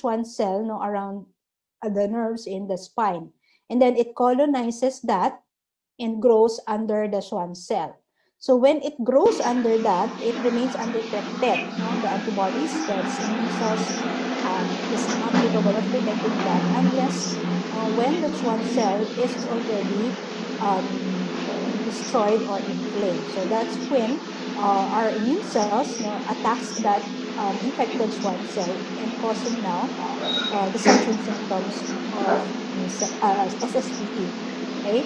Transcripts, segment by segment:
Schwann cell, no, around the nerves in the spine. And then it colonizes that and grows under the Schwann cell. So when it grows under that, it remains undetected. No? The antibodies, that's immune cells, is not capable of detecting that unless when the Schwann cell is already destroyed or inflamed. So that's when our immune cells, no, attacks that infected Schwann cell and causing now the symptoms of SSPE. Okay,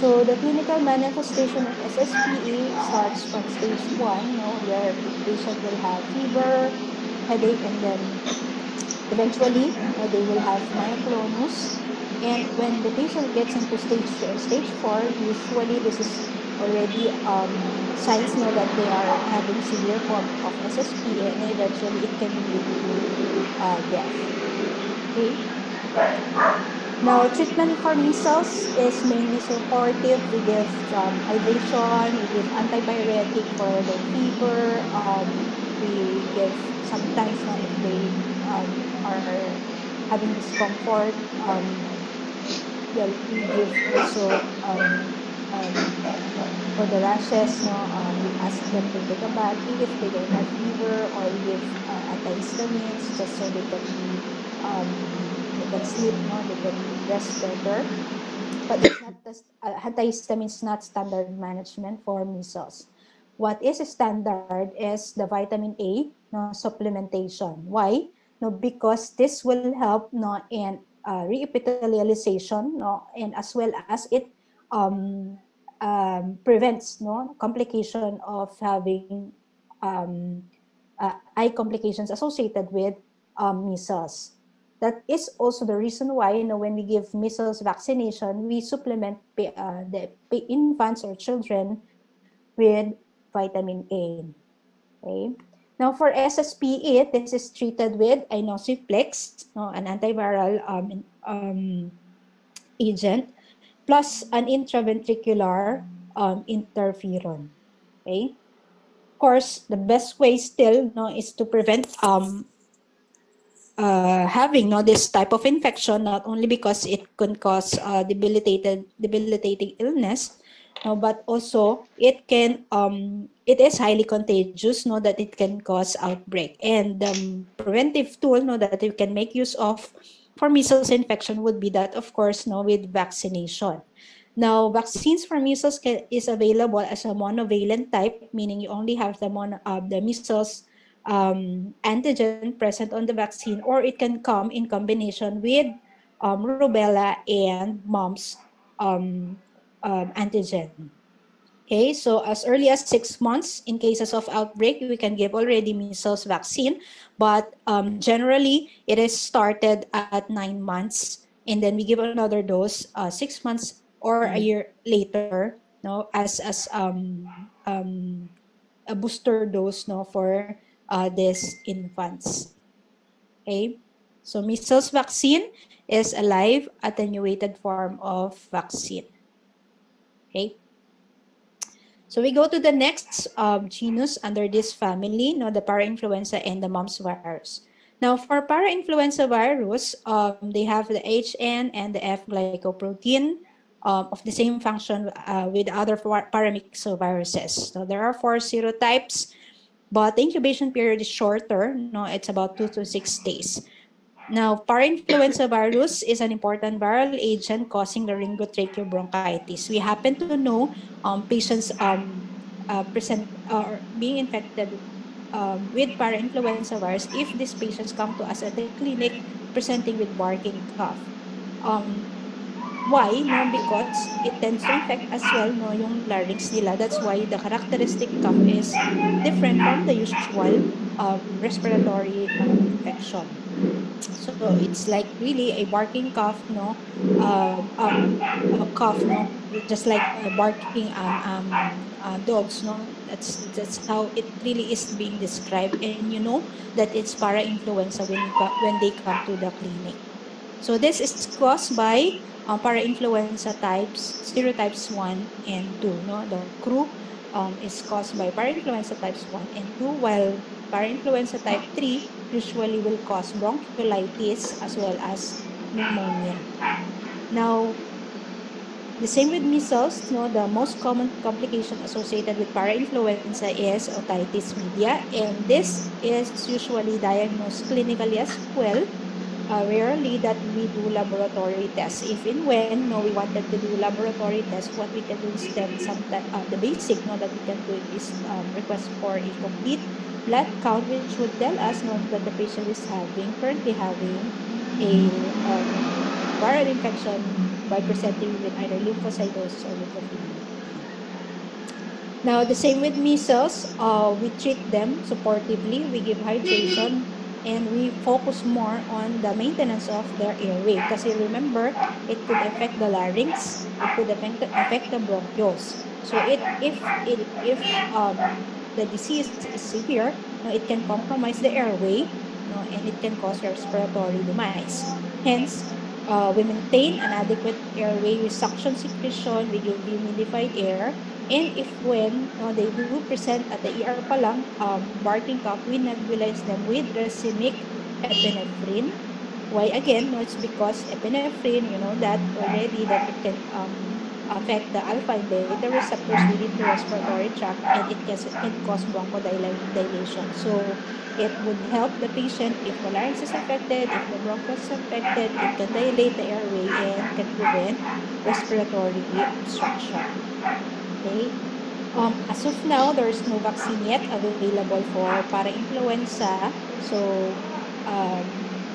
so the clinical manifestation of SSPE starts from stage 1, no, where the patient will have fever, headache, and then eventually they will have myoclonus. And when the patient gets into stage 2 and stage 4, usually this is already signs know that they are having severe form of SSPE, and eventually it can lead to death. Okay. Now, treatment for measles is mainly supportive. We give hydration, we give antipyretic for the fever. We give sometimes now if they are having discomfort. Well, we give also for the rashes. No, we ask them to take a bath if they don't have fever, or we give antihistamines just so they can sleep, no, they can rest better. But it's not antihistamines, not standard management for measles. What is standard is the vitamin A, no, supplementation. Why? No, because this will help, no, in reepithelialization, no, and as well as it um, prevents, no, complication of having eye complications associated with measles. That is also the reason why, you know, when we give measles vaccination, we supplement the infants or children with vitamin A. Okay. Now for SSPE, this is treated with inosiflex, no, an antiviral agent, plus an intraventricular interferon. Okay. Of course, the best way still, no, is to prevent having, no, this type of infection, not only because it can cause debilitating illness, no, but also it can it is highly contagious, no, that it can cause outbreak. And the preventive tool, no, that you can make use of for measles infection would be that, of course, no, with vaccination. Now, vaccines for measles is available as a monovalent type, meaning you only have the measles antigen present on the vaccine, or it can come in combination with rubella and mumps antigen. Okay, so as early as 6 months, in cases of outbreak, we can give already measles vaccine, but generally it is started at 9 months, and then we give another dose 6 months or a year later, no, as a booster dose, no, for these infants. Okay, so measles vaccine is a live attenuated form of vaccine. Okay, so we go to the next genus under this family, no, the parainfluenza and the mumps virus. Now for parainfluenza virus, they have the HN and the F glycoprotein of the same function with other paramyxoviruses. So there are 4 serotypes, but the incubation period is shorter. No, it's about 2 to 6 days. Now, parainfluenza virus is an important viral agent causing laryngotracheobronchitis. We happen to know patients present or being infected with parainfluenza virus if these patients come to us at the clinic presenting with barking cough. Why? No, because it tends to infect as well, no, yung larynx nila. That's why the characteristic cough is different from the usual respiratory infection. So it's like really a barking cough, no, a cough, no, just like barking dogs, no. That's how it really is being described, and you know that it's para-influenza when they come to the clinic. So this is caused by para-influenza types, serotypes 1 and 2. No? The croup is caused by para-influenza types 1 and 2, while para-influenza type 3 usually will cause bronchiolitis as well as pneumonia. Now, the same with measles, no, the most common complication associated with parainfluenza is otitis media, and this is usually diagnosed clinically as well. Rarely that we do laboratory tests. If and when no, we wanted to do laboratory tests, what we can do instead, sometimes the basic no that we can do is request for a complete blood count, which would tell us no that the patient is currently having a viral infection by presenting with either lymphocytosis or lymphopenia. Now, the same with measles, we treat them supportively, we give hydration, and we focus more on the maintenance of their airway. Because remember, it could affect the larynx, it could affect the bronchioles. So if the disease is severe, no, it can compromise the airway, no, and it can cause respiratory demise. Hence, we maintain an adequate airway with suction secretion, we give humidified air, and if when they do present at the ER pa lang, barking cough, we nebulize them with racemic epinephrine. Why again? No, it's because epinephrine, you know that already that it can affect the alpha and beta receptors within the respiratory tract, and it can cause bronchodilation. So it would help the patient if the larynx is affected, if the bronchus is affected, it can dilate the airway and can prevent respiratory obstruction. Okay. As of now, there is no vaccine yet available for para-influenza. So,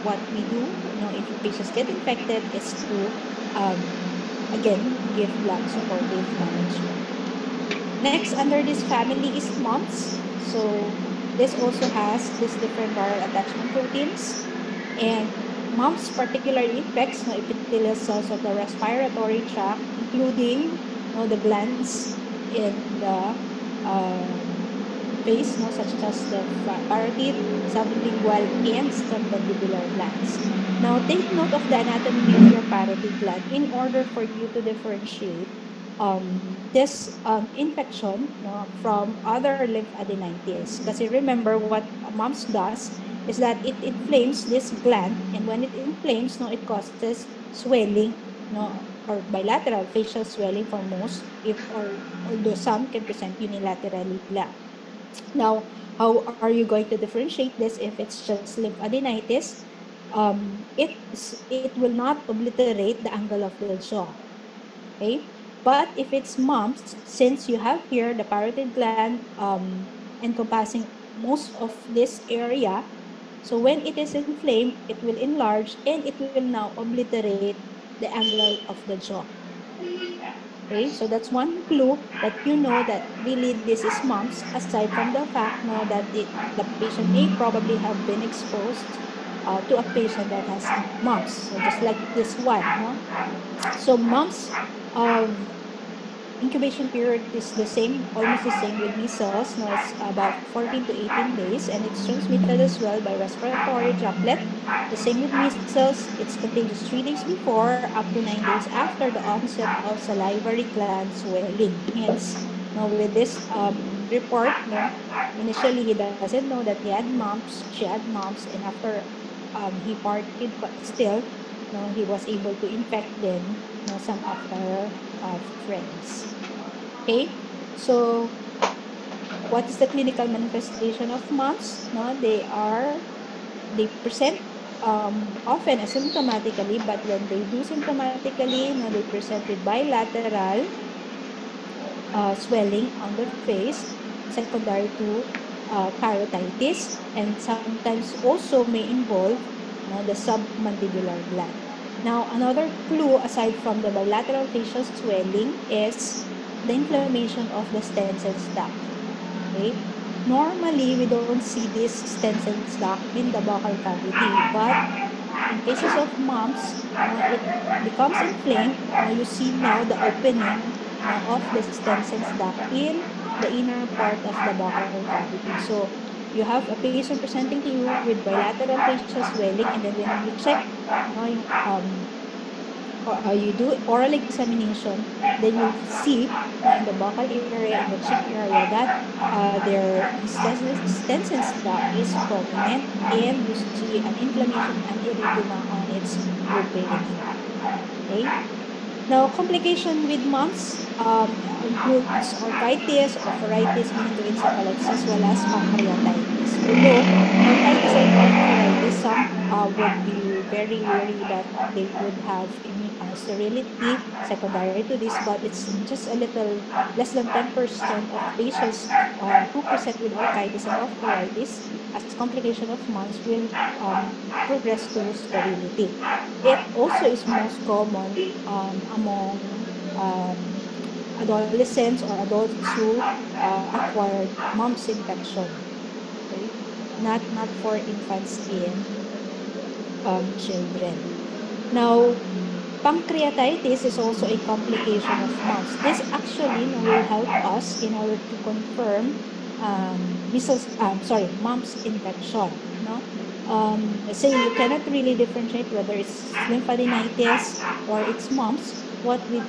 what we do, if patients get infected, is to, again, give blood supportive management. Next, under this family is mumps. So, this also has these different viral attachment proteins. And mumps particularly affects epithelial cells of the respiratory tract, including the glands in the face, such as the parotid, sublingual, and submandibular glands. Now, take note of the anatomy of your parotid gland in order for you to differentiate this infection from other lymphadenitis. Because remember, what mumps does is that it inflames this gland, and when it inflames, it causes swelling, or bilateral facial swelling for most, although some can present unilaterally lang. Now, how are you going to differentiate this if it's just lymphadenitis? It will not obliterate the angle of the jaw. Okay, but if it's mumps, since you have here the parotid gland encompassing most of this area, so when it is inflamed, it will enlarge and it will now obliterate the angle of the jaw. Okay, so that's one clue that you know that really this is mumps, aside from the fact that the patient may probably have been exposed to a patient that has mumps. So just like this one, no? So mumps, incubation period is the same, almost the same with measles. No, it's about 14 to 18 days, and it's transmitted as well by respiratory droplet. The same with measles, it's contagious 3 days before, up to 9 days after the onset of salivary gland swelling. Hence, with this report, initially he doesn't know that he had mumps, she had mumps, and after he partied, but still, he was able to infect then some of her friends. Okay, so what is the clinical manifestation of mumps? They present often asymptomatically, but when they do symptomatically, they present with bilateral swelling on the face, secondary to parotitis, and sometimes also may involve the submandibular gland. Now, another clue aside from the bilateral facial swelling is the inflammation of the Stensen's duct. Okay? Normally, we don't see this Stensen's duct in the buccal cavity, but in cases of mumps, it becomes inflamed. You see now the opening of the Stensen's duct in the inner part of the buccal cavity. So you have a patient presenting to you with bilateral facial swelling, and then when you check yung you do oral examination, then you'll see in the buccal area, in the cheek area, that their Stensen's duct is prominent, and you see an inflammation and erythema on its opening. Okay. Now, complication with mumps includes orchitis, ophthalitis, meaning to encephalitis, as well as pancreatitis. Although orchitis and ophthalitis, some would be very wary that they would have sterility secondary to this, but it's just a little less than 10% of patients who present with orchitis and ophthalitis as complication of mumps will progress to sterility. It also is most common among adolescents or adults who acquired mumps infection. Okay, not for infants and children. Now, pancreatitis is also a complication of mumps. This actually will help us in order to confirm mumps infection. No, let's say you cannot really differentiate whether it's lymphadenitis or it's mumps. What we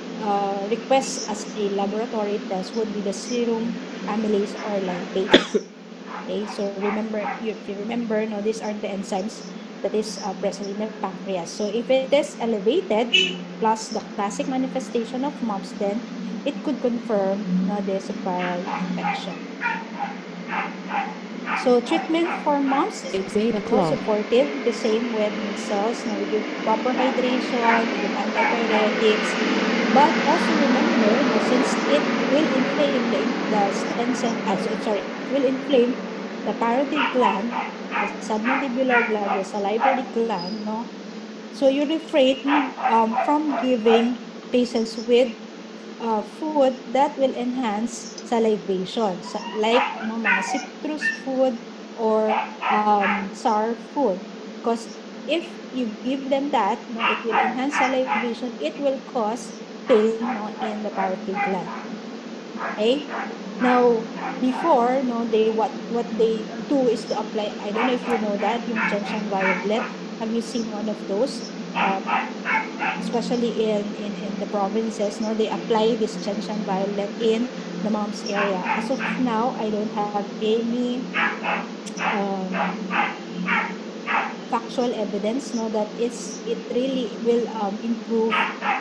request as a laboratory test would be the serum amylase or lipase. Okay, so remember, if you remember, no, these are the enzymes that is present in the pancreas. So if it is elevated, plus the classic manifestation of mumps, then it could confirm this viral infection. So treatment for mumps It's is 8 also o'clock. supportive, the same with measles. Now we give proper hydration, we give antipyretics, but also remember, no, since it will inflame the it will inflame the parotid gland, the submandibular gland, the salivary gland, no. So you refrain from giving patients with food that will enhance salivation, like mga citrus food or sour food. Because if you give them that, no, it will enhance salivation. It will cause pain, no, in the parotid gland. Okay. Now, before, no, what they do is to apply. I don't know if you know that yung gentian violet. Have you seen one of those? Especially in the provinces, no, they apply this gentian violet in the mumps area. As of now, I don't have any um, factual evidence, no, that it really will improve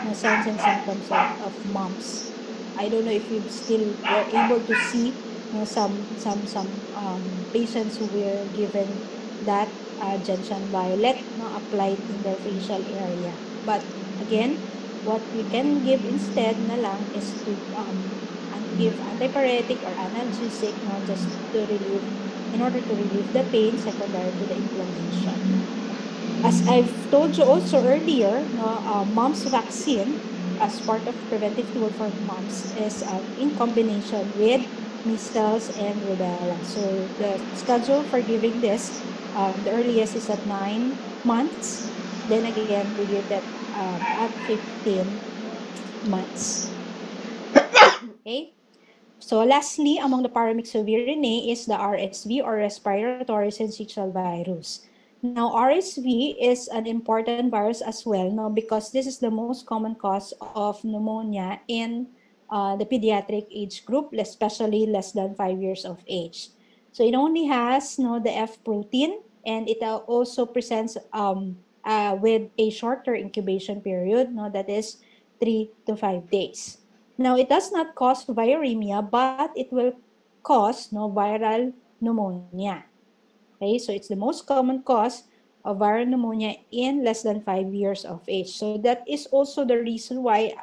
no signs and symptoms of mumps. I don't know if you still were able to see no some patients who were given that gentian violet no applied in their facial area. But again, what we can give instead na lang is to give antipyretic or analgesic, no, just to relieve, in order to relieve the pain secondary to the inflammation. As I've told you also earlier, no, mumps vaccine as part of preventive tool for mumps is in combination with measles and rubella. So the schedule for giving this, the earliest is at 9 months. Then again, we give that at 15 months. Okay. So lastly, among the paramyxoviridae is the RSV or respiratory syncytial virus. Now, RSV is an important virus as well, no, because this is the most common cause of pneumonia in the pediatric age group, especially less than 5 years of age. So it only has no the F protein, and it also presents with a shorter incubation period, no, that is 3 to 5 days. Now, it does not cause viremia, but it will cause no viral pneumonia. Okay, so it's the most common cause of viral pneumonia in less than 5 years of age. So that is also the reason why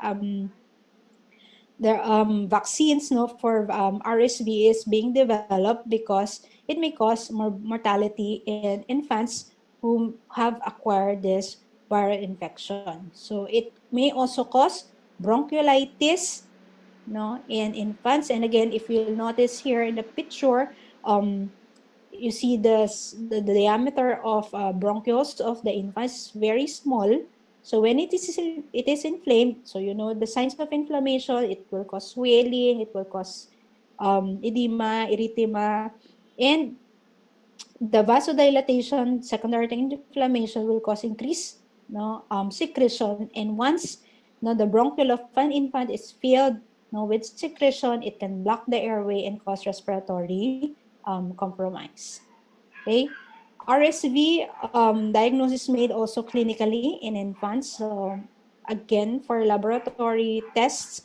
the vaccines no for RSV is being developed, because it may cause more mortality in infants who have acquired this viral infection. So it may also cause bronchiolitis no in infants. And again, if you'll notice here in the picture, you see the diameter of bronchioles of the infants is very small. So when it is inflamed, so you know the signs of inflammation, it will cause swelling, it will cause edema, erythema, and the vasodilatation secondary to inflammation will cause increased no secretion. And once Now, the bronchiole of an infant is filled with secretion. It can block the airway and cause respiratory compromise. Okay. RSV diagnosis made also clinically in infants. So again, for laboratory tests,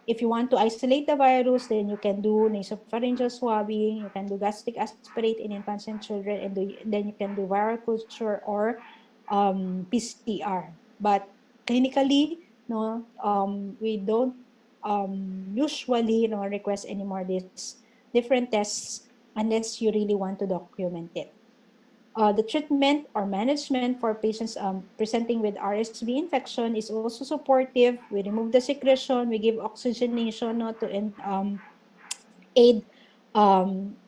if you want to isolate the virus, then you can do nasopharyngeal swabbing, you can do gastric aspirate in infants and children, and then you can do viral culture or PCR. But clinically, no, we don't usually request anymore these different tests unless you really want to document it. The treatment or management for patients presenting with RSV infection is also supportive. We remove the secretion, we give oxygenation to aid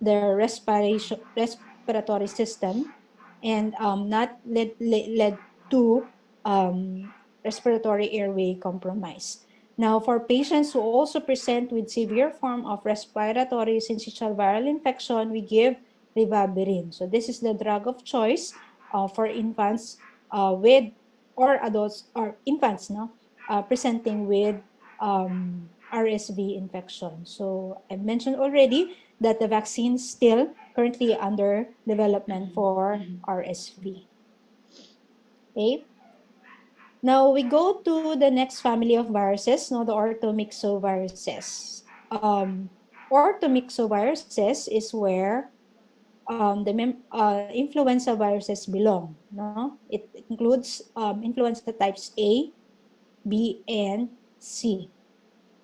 their respiratory system, and not led to respiratory airway compromise. Now, for patients who also present with severe form of respiratory syncytial viral infection, we give ribavirin. So this is the drug of choice for infants with or adults or infants presenting with RSV infection. So I mentioned already that the vaccine is still currently under development for RSV. Okay. Now we go to the next family of viruses, the orthomyxoviruses. Orthomyxoviruses is where the influenza viruses belong. No? It includes influenza types A, B, and C.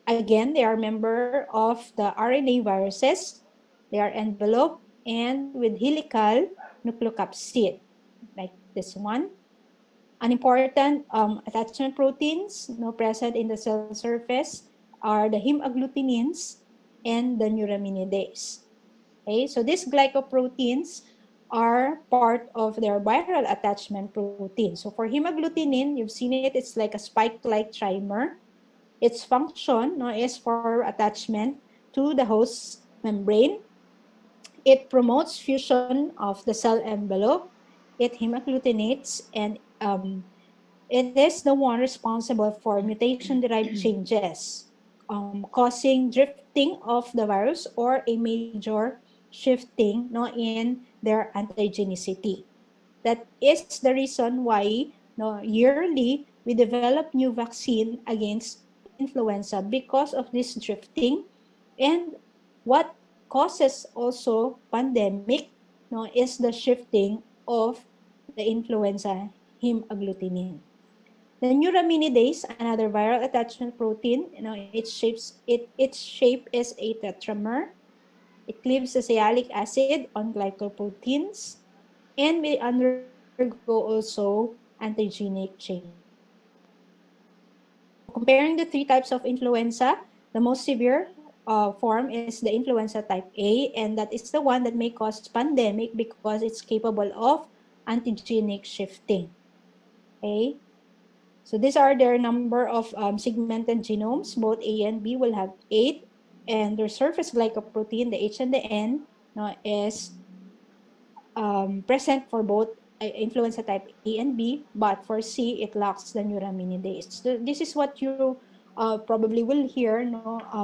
Again, they are member of the RNA viruses. They are enveloped and with helical nucleocapsid, like this one. An important attachment proteins present in the cell surface are the hemagglutinins and the neuraminidase. Okay, so these glycoproteins are part of their viral attachment protein. So for hemagglutinin, you've seen it, it's like a spike-like trimer. Its function is for attachment to the host membrane. It promotes fusion of the cell envelope. It hemagglutinates, and it is the one responsible for mutation-derived changes, causing drifting of the virus or a major shifting in their antigenicity. That is the reason why yearly we develop new vaccine against influenza because of this drifting. And what causes also pandemic is the shifting of the influenza hemagglutinin. The neuraminidase, another viral attachment protein, its shape is a tetramer. It cleaves the sialic acid on glycoproteins, and may undergo also antigenic changes. So comparing the three types of influenza, the most severe form is the influenza type A, and that is the one that may cause pandemic because it's capable of antigenic shifting. Okay, so these are their number of segmented genomes. Both A and B will have 8, and their surface glycoprotein, the H and the N, is present for both influenza type A and B, but for C, it lacks the neuraminidase. So this is what you probably will hear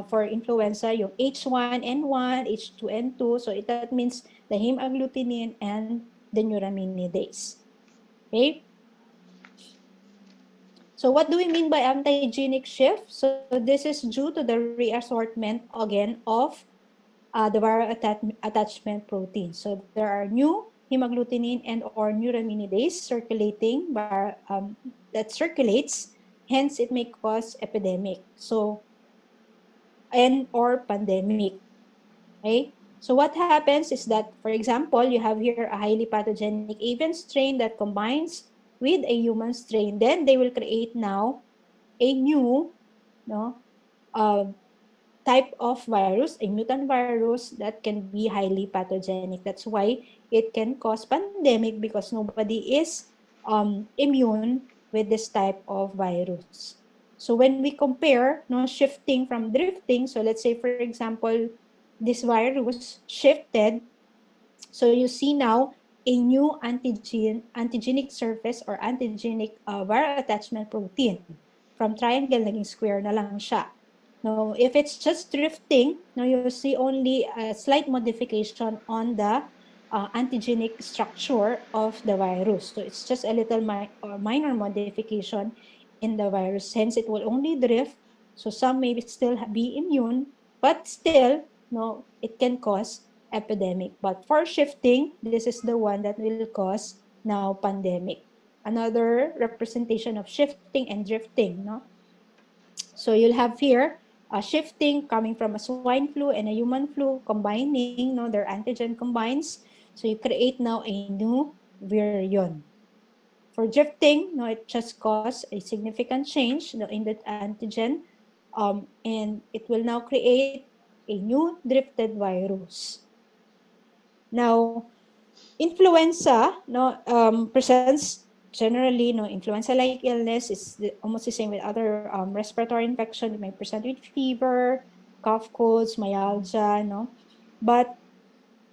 for influenza, yung H1N1, H2N2. So that means the hemagglutinin and the neuraminidase. Okay? So what do we mean by antigenic shift? So this is due to the reassortment again of the viral attachment protein. So there are new hemagglutinin and or neuraminidase circulating that circulates, hence it may cause epidemic. So and or pandemic. Okay? So what happens is that, for example, you have here a highly pathogenic avian strain that combines with a human strain. Then they will create now a new type of virus, a mutant virus that can be highly pathogenic. That's why it can cause pandemic because nobody is immune with this type of virus. So when we compare shifting from drifting, so let's say, for example, this virus shifted, so you see now a new antigenic surface or antigenic viral attachment protein. from triangle, naging square na lang siya. Now, if it's just drifting, now you see only a slight modification on the antigenic structure of the virus. So it's just a little minor modification in the virus. Hence, it will only drift. So some may still be immune, but still, no, it can cause epidemic. But for shifting, this is the one that will cause now pandemic. Another representation of shifting and drifting, no? So you'll have here a shifting coming from a swine flu and a human flu combining, no, their antigen combines. So you create now a new virion. For drifting, no, it just caused a significant change, no, in the antigen, and it will now create a new drifted virus. Now, influenza, no, presents generally, no, influenza-like illness is almost the same with other respiratory infection. It may present with fever, cough, colds, myalgia, no. But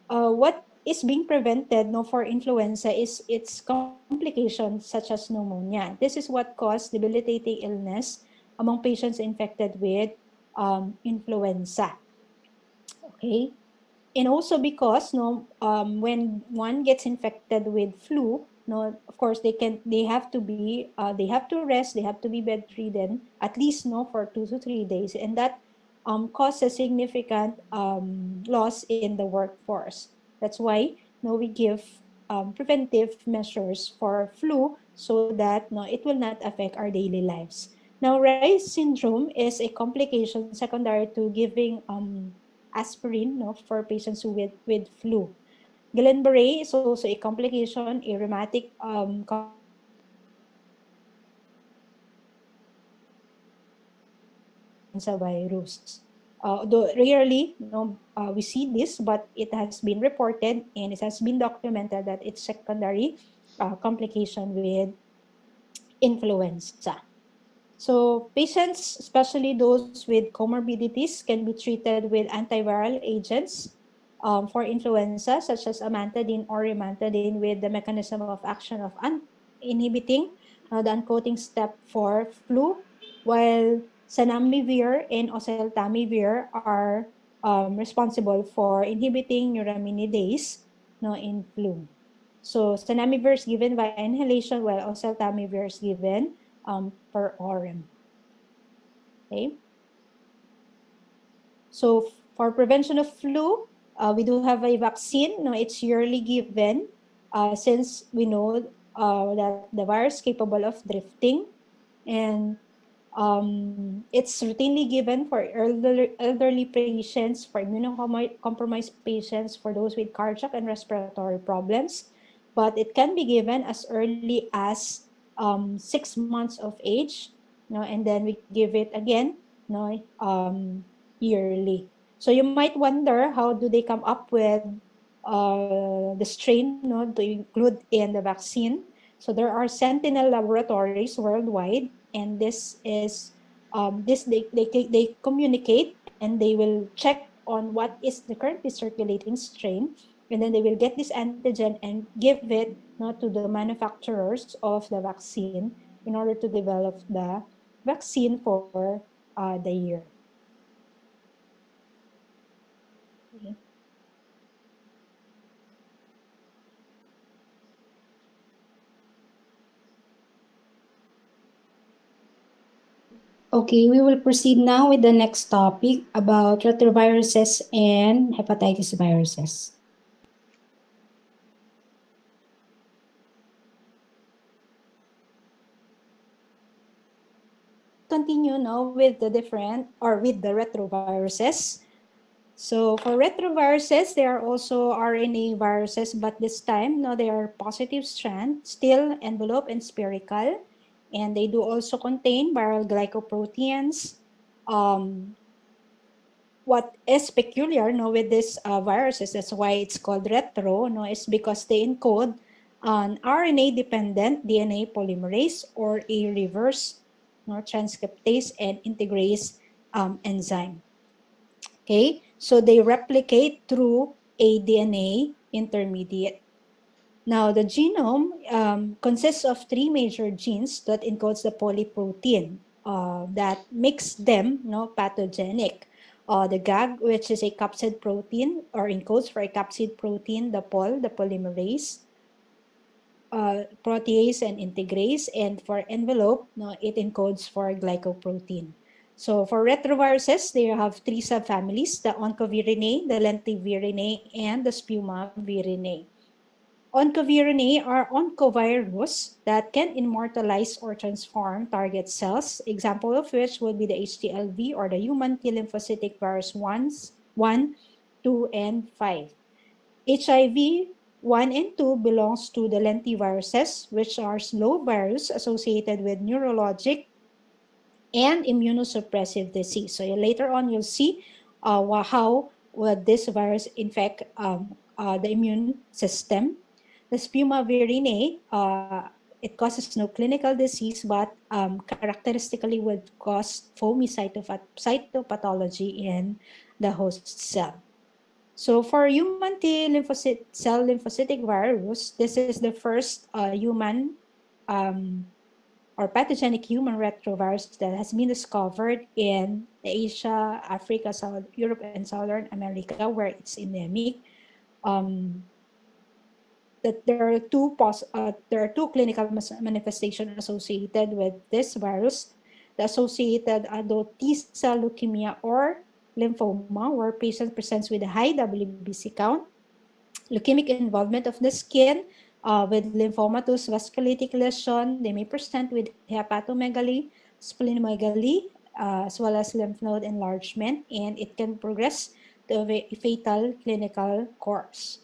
what is being prevented, no, for influenza is its complications such as pneumonia. This is what caused debilitating illness among patients infected with influenza. Okay. And also because, no, when one gets infected with flu, no, of course they have to rest, they have to be bedridden at least, no, for 2 to 3 days, and that causes significant loss in the workforce. That's why, no, we give preventive measures for flu so that, no, it will not affect our daily lives. Now, Reye's syndrome is a complication secondary to giving aspirin, no, for patients with flu. Guillain-Barré is also a complication, a rheumatic virus. Though rarely, no, we see this, but it has been reported and it has been documented that it's secondary complication with influenza. So patients, especially those with comorbidities, can be treated with antiviral agents for influenza, such as amantadine or rimantadine, with the mechanism of action of inhibiting the uncoating step for flu, while zanamivir and oseltamivir are responsible for inhibiting neuraminidase, no, in flu. So zanamivir is given by inhalation, while oseltamivir is given per orum. Okay. So for prevention of flu, we do have a vaccine. No, it's yearly given since we know that the virus is capable of drifting, and it's routinely given for elderly patients, for immunocompromised patients, for those with cardiac and respiratory problems. But it can be given as early as 6 months of age, no, and then we give it again, no, yearly. So you might wonder, how do they come up with the strain, no, to include in the vaccine? So there are sentinel laboratories worldwide, and this is they communicate, and they will check on what is the currently circulating strain, and then they will get this antigen and give it, not to the manufacturers of the vaccine in order to develop the vaccine for the year. Okay. Okay, we will proceed now with the next topic about retroviruses and hepatitis viruses. Continue now with the retroviruses. So for retroviruses, there are also RNA viruses, but this time, no, they are positive strand, still enveloped and spherical, and they do also contain viral glycoproteins. What is peculiar, no, with these viruses, that's why it's called retro, no, is because they encode an RNA-dependent DNA polymerase, or a reverse, no, transcriptase and integrase enzyme. Okay, so they replicate through a DNA intermediate. Now, the genome consists of 3 major genes that encodes the polyprotein. that makes them pathogenic. The GAG, which is a capsid protein or encodes for a capsid protein, the POL, the polymerase, protease and integrase, and for envelope, it encodes for glycoprotein. So for retroviruses, they have three subfamilies: the oncovirinae, the lentivirinae, and the spumavirinae. Oncovirinae are oncovirus that can immortalize or transform target cells, example of which would be the HTLV or the human T lymphocytic virus 1, 2, and 5. HIV 1 and 2 belongs to the lentiviruses, which are slow virus associated with neurologic and immunosuppressive disease. So later on, you'll see how this virus infect the immune system. The spumavirinae, it causes no clinical disease, but characteristically would cause foamy cytopathology in the host cell. So for human T cell lymphocytic virus, this is the first human or pathogenic human retrovirus that has been discovered in Asia, Africa, Europe, and Southern America, where it's endemic. That there are two clinical manifestations associated with this virus: the associated adult T-cell leukemia or lymphoma, where patient presents with a high WBC count, leukemic involvement of the skin with lymphomatous vasculitic lesion. They may present with hepatomegaly, splenomegaly, as well as lymph node enlargement, and it can progress to a fatal clinical course.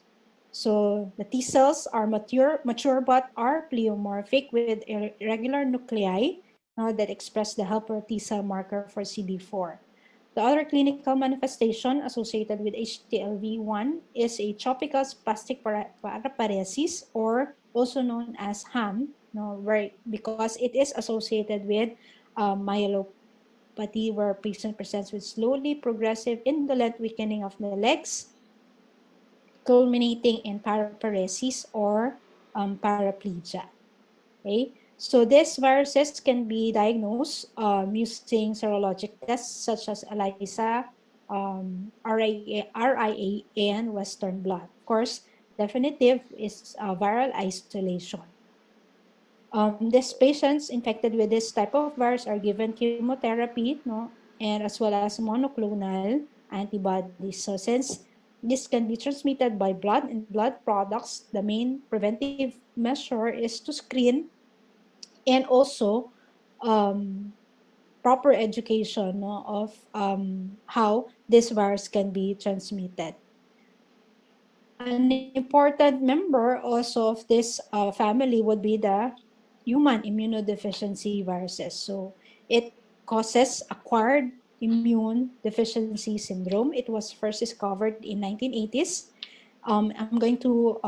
So the T cells are mature but are pleomorphic with irregular nuclei that express the helper T cell marker for CD4. The other clinical manifestation associated with HTLV1 is a tropical spastic paraparesis, or also known as HAM, because it is associated with myelopathy, where patient presents with slowly progressive indolent weakening of the legs, culminating in paraparesis or paraplegia. Okay, so these viruses can be diagnosed using serologic tests such as ELISA, RIA, and Western blot. Of course, definitive is viral isolation. These patients infected with this type of virus are given chemotherapy, and as well as monoclonal antibodies. So since this can be transmitted by blood and blood products, the main preventive measure is to screen, and also proper education of how this virus can be transmitted. An important member also of this family would be the human immunodeficiency viruses. So it causes acquired immune deficiency syndrome. It was first discovered in 1980s. I'm going to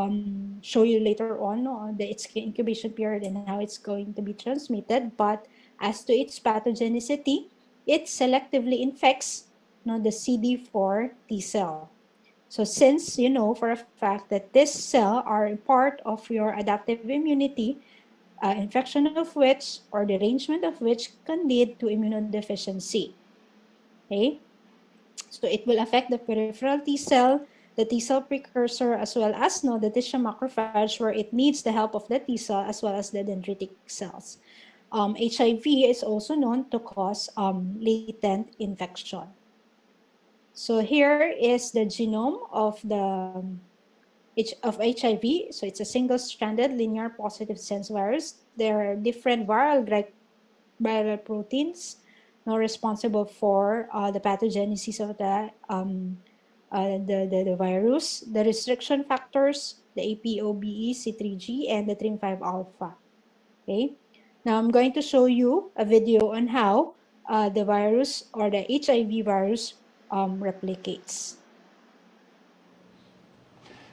show you later on its incubation period and how it's going to be transmitted. But as to its pathogenicity, it selectively infects the CD4 T cell. So since you know for a fact that this cell are part of your adaptive immunity, infection of which or derangement of which can lead to immunodeficiency. Okay, so it will affect the peripheral T cell, the T cell precursor, as well as the tissue macrophage, where it needs the help of the T cell as well as the dendritic cells. HIV is also known to cause latent infection. So here is the genome of HIV. So it's a single-stranded linear positive sense virus. There are different viral proteins responsible for the pathogenesis of the virus, the restriction factors, the APOBE, C3G, and the TRIM5 alpha. Okay. Now I'm going to show you a video on how the virus or the HIV virus replicates.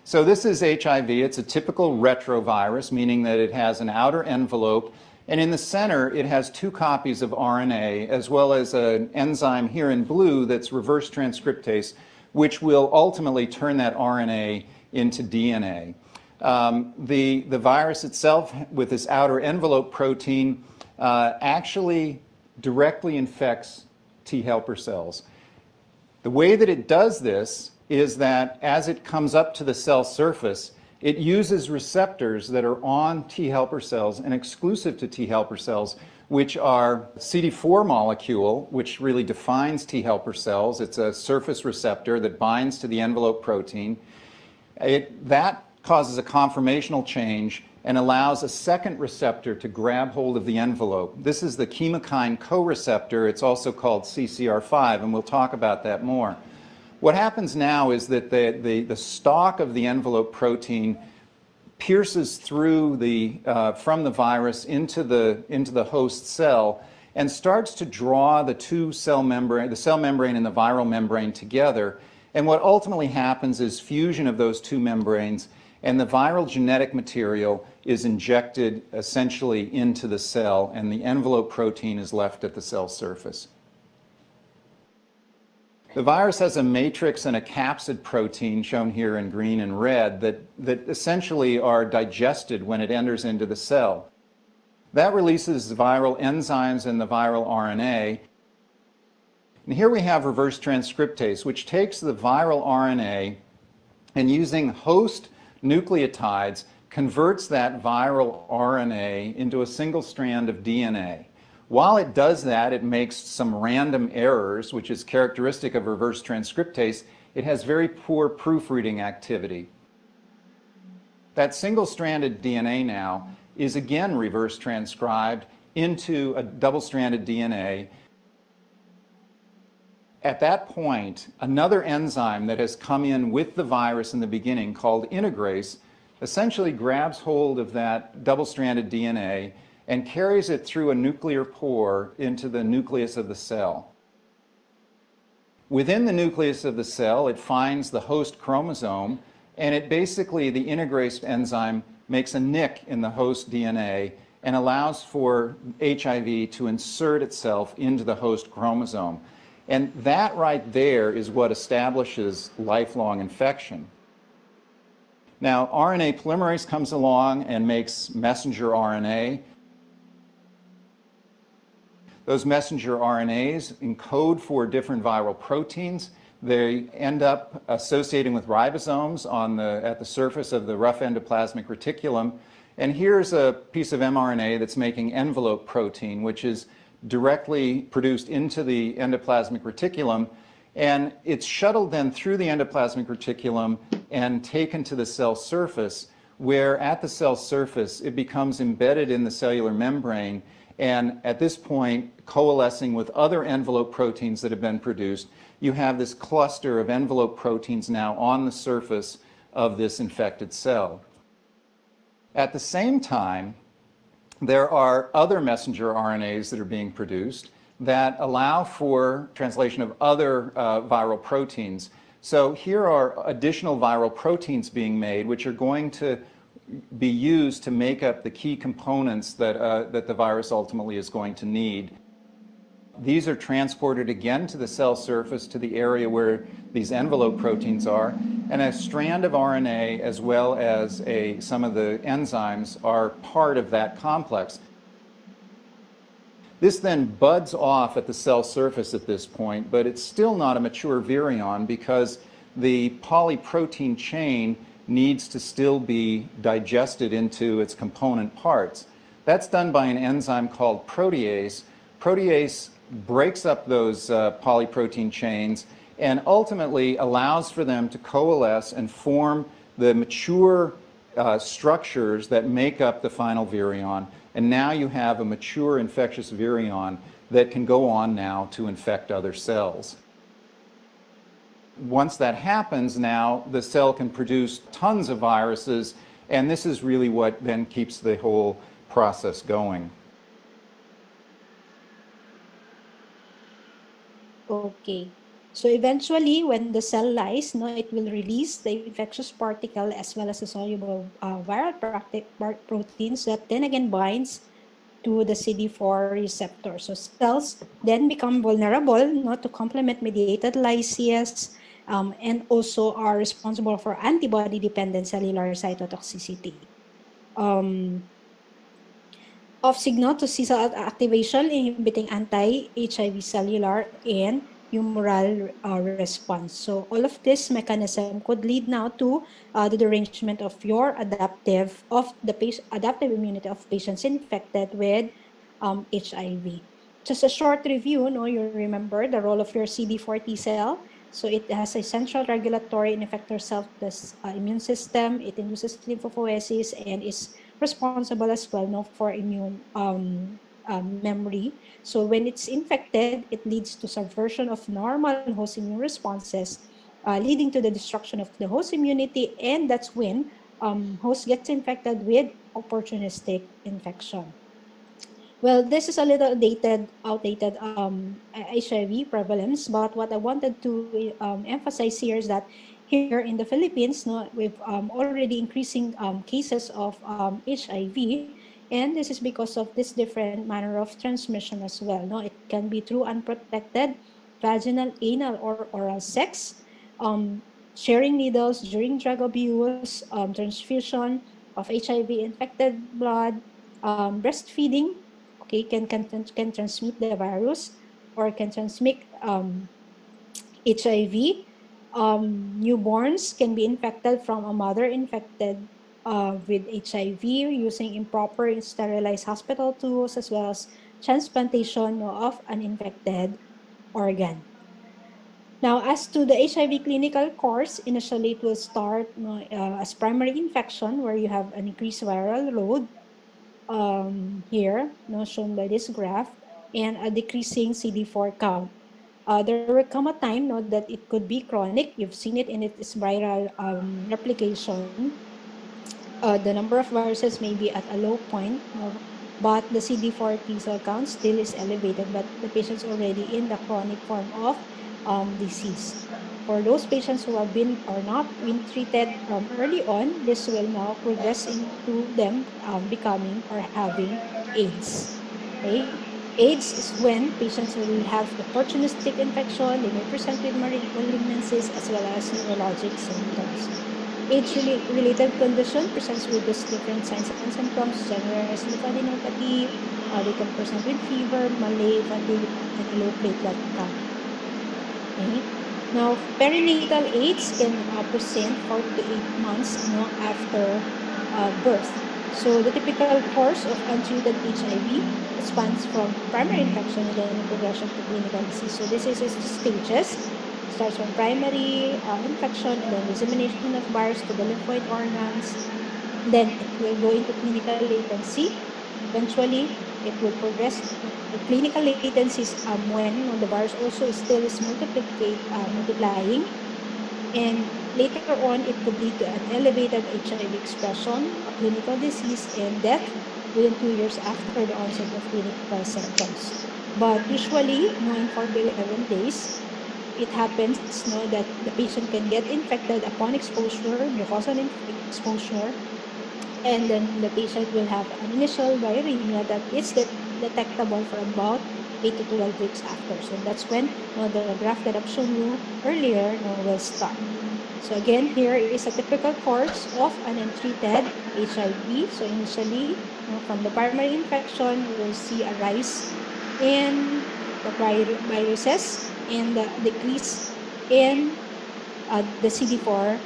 So this is HIV. It's a typical retrovirus, meaning that it has an outer envelope, and in the center it has two copies of RNA, as well as an enzyme here in blue that's reverse transcriptase, which will ultimately turn that RNA into DNA. The virus itself, with this outer envelope protein, actually directly infects T helper cells. The way that it does this is that as it comes up to the cell surface, it uses receptors that are on T helper cells and exclusive to T helper cells, which are CD4 molecule, which really defines T helper cells. It's a surface receptor that binds to the envelope protein. That causes a conformational change and allows a second receptor to grab hold of the envelope. This is the chemokine co-receptor. It's also called CCR5, and we'll talk about that more. What happens now is that the stalk of the envelope protein pierces through from the virus into the host cell and starts to draw the cell membrane and the viral membrane together. And what ultimately happens is fusion of those two membranes, and the viral genetic material is injected essentially into the cell, and the envelope protein is left at the cell surface. The virus has a matrix and a capsid protein, shown here in green and red, that essentially are digested when it enters into the cell. That releases viral enzymes and the viral RNA. And here we have reverse transcriptase, which takes the viral RNA and, using host nucleotides, converts that viral RNA into a single strand of DNA. While it does that, it makes some random errors, which is characteristic of reverse transcriptase. It has very poor proofreading activity. That single-stranded DNA now is again reverse transcribed into a double-stranded DNA. At that point, another enzyme that has come in with the virus in the beginning, called integrase, essentially grabs hold of that double-stranded DNA and carries it through a nuclear pore into the nucleus of the cell. Within the nucleus of the cell, it finds the host chromosome, and the integrase enzyme makes a nick in the host DNA and allows for HIV to insert itself into the host chromosome. And that right there is what establishes lifelong infection. Now, RNA polymerase comes along and makes messenger RNA. Those messenger RNAs encode for different viral proteins. They end up associating with ribosomes at the surface of the rough endoplasmic reticulum. And here's a piece of mRNA that's making envelope protein, which is directly produced into the endoplasmic reticulum. And it's shuttled then through the endoplasmic reticulum and taken to the cell surface, where at the cell surface it becomes embedded in the cellular membrane, and at this point coalescing with other envelope proteins that have been produced. You have this cluster of envelope proteins now on the surface of this infected cell. At the same time, there are other messenger RNAs that are being produced that allow for translation of other viral proteins. So here are additional viral proteins being made, which are going to be used to make up the key components that the virus ultimately is going to need. These are transported again to the cell surface, to the area where these envelope proteins are, and a strand of RNA as well as some of the enzymes are part of that complex. This then buds off at the cell surface at this point, but it's still not a mature virion because the polyprotein chain needs to still be digested into its component parts. That's done by an enzyme called protease. Protease breaks up those polyprotein chains and ultimately allows for them to coalesce and form the mature structures that make up the final virion. And now you have a mature infectious virion that can go on now to infect other cells. Once that happens, now the cell can produce tons of viruses, and this is really what then keeps the whole process going. Okay. So eventually, when the cell lies, it will release the infectious particle as well as the soluble viral proteins that then again binds to the CD4 receptor. So cells then become vulnerable to complement-mediated lysis, and also are responsible for antibody-dependent cellular cytotoxicity. of signal to T cell activation, inhibiting anti-HIV cellular and humoral response. So all of this mechanism could lead now to the derangement of your adaptive immunity of patients infected with HIV. Just a short review, no, you remember the role of your CD4 T cell. So it has a central regulatory and effector cell the immune system. It induces lymphopoiesis and is responsible as well, no, for immune memory. So when it's infected, it leads to subversion of normal host immune responses, leading to the destruction of the host immunity, and that's when host gets infected with opportunistic infection. Well, this is a little outdated HIV prevalence, but what I wanted to emphasize here is that here in the Philippines, no, we've already increasing cases of HIV, and this is because of this different manner of transmission as well. No, it can be through unprotected vaginal, anal, or oral sex, sharing needles during drug abuse, transfusion of HIV-infected blood, breastfeeding, okay, can transmit the virus or can transmit HIV. Newborns can be infected from a mother infected with HIV using improper and sterilized hospital tools, as well as transplantation of an infected organ. Now, as to the HIV clinical course, initially it will start as primary infection, where you have an increased viral load, here, shown by this graph, and a decreasing CD4 count. There will come a time that it could be chronic. You've seen it in its viral replication. The number of viruses may be at a low point, but the CD4 T cell count still is elevated, but the patient's already in the chronic form of disease. For those patients who have been or not been treated early on, this will now progress into them becoming or having AIDS. Okay? AIDS is when patients will have opportunistic infection, they may present with malignancies as well as neurologic symptoms. AIDS-related condition presents with these different signs and symptoms, generalized lymphadenopathy, they can present with fever, malaise, fatigue, and a low platelet count. Okay. Now, perinatal AIDS can present 4 to 8 months after birth. So the typical course of untreated HIV spans from primary infection and then progression to clinical disease. So this is its stages. Starts from primary infection and then dissemination of virus to the lymphoid organs. Then it will go into clinical latency. Eventually, it will progress. The clinical latency is when the virus also still is multiplying, and later on it could lead to an elevated HIV expression, a clinical disease, and death within 2 years after the onset of clinical symptoms. But usually, in 4 to 11 days, it happens that the patient can get infected upon exposure, mucosal exposure, and then the patient will have an initial viremia that is detectable for about 8 to 12 weeks after. So that's when the graph that I've shown you earlier will start. So again, here is a typical course of an untreated HIV. So initially, from the primary infection, you will see a rise in the viruses and the decrease in the CD4